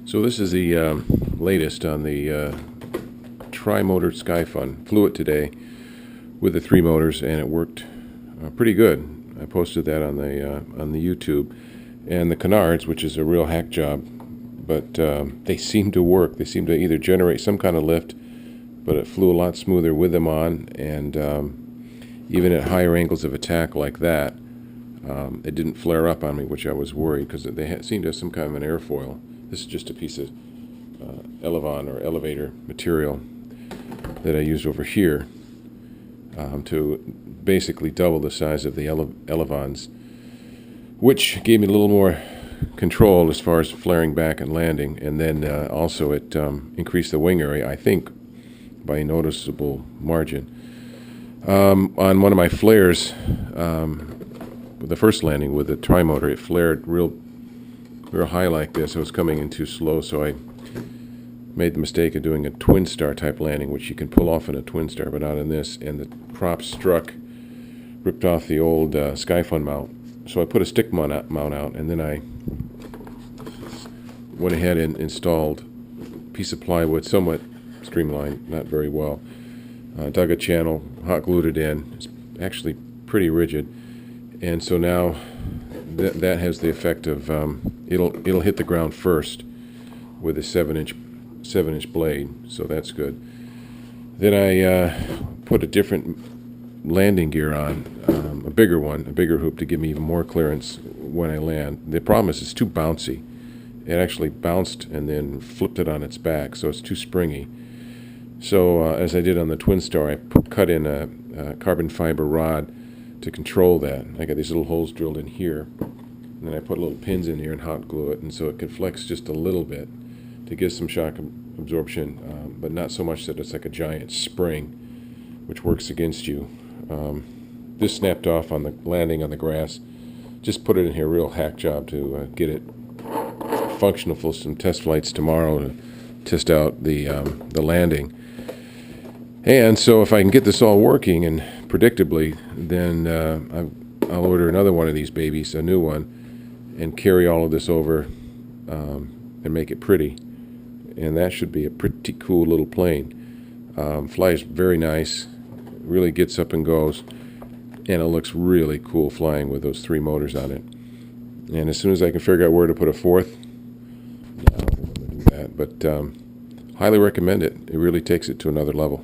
So this is the latest on the tri-motor Skyfun. Flew it today with the 3 motors, and it worked pretty good. I posted that on the YouTube. And the canards, which is a real hack job, but they seem to work. They seem to either generate some kind of lift, but it flew a lot smoother with them on, and even at higher angles of attack like that, it didn't flare up on me, which I was worried, because they seemed to have some kind of an airfoil. This is just a piece of Elevon or elevator material that I used over here to basically double the size of the Elevons, which gave me a little more control as far as flaring back and landing, and then also it increased the wing area, I think, by a noticeable margin. On one of my flares, the first landing with the tri-motor, it flared real high like this. It was coming in too slow, so I made the mistake of doing a twin star type landing, which you can pull off in a twin star, but not in this, and the prop struck, ripped off the old Skyfun mount. So I put a stick mount out, and then I went ahead and installed a piece of plywood, somewhat streamlined, not very well. Dug a channel, hot glued it in. It's actually pretty rigid, and so now that has the effect of it'll hit the ground first with a 7-inch blade, so that's good. Then I put a different landing gear on, a bigger hoop to give me even more clearance when I land. The problem is it's too bouncy. It actually bounced and then flipped it on its back, so it's too springy. So as I did on the Twin Star, I cut in a carbon fiber rod to control that. I got these little holes drilled in here, and then I put little pins in here and hot glue it, and so it can flex just a little bit to give some shock absorption, but not so much that it's like a giant spring, which works against you. This snapped off on the landing on the grass. Just put it in here, real hack job to get it functional for some test flights tomorrow to test out the landing. And so if I can get this all working and predictably, then I'll order another one of these babies, a new one, and carry all of this over and make it pretty. And that should be a pretty cool little plane. Flies very nice, really gets up and goes, and it looks really cool flying with those 3 motors on it. And as soon as I can figure out where to put a 4th, I'll do that. But highly recommend it. It really takes it to another level.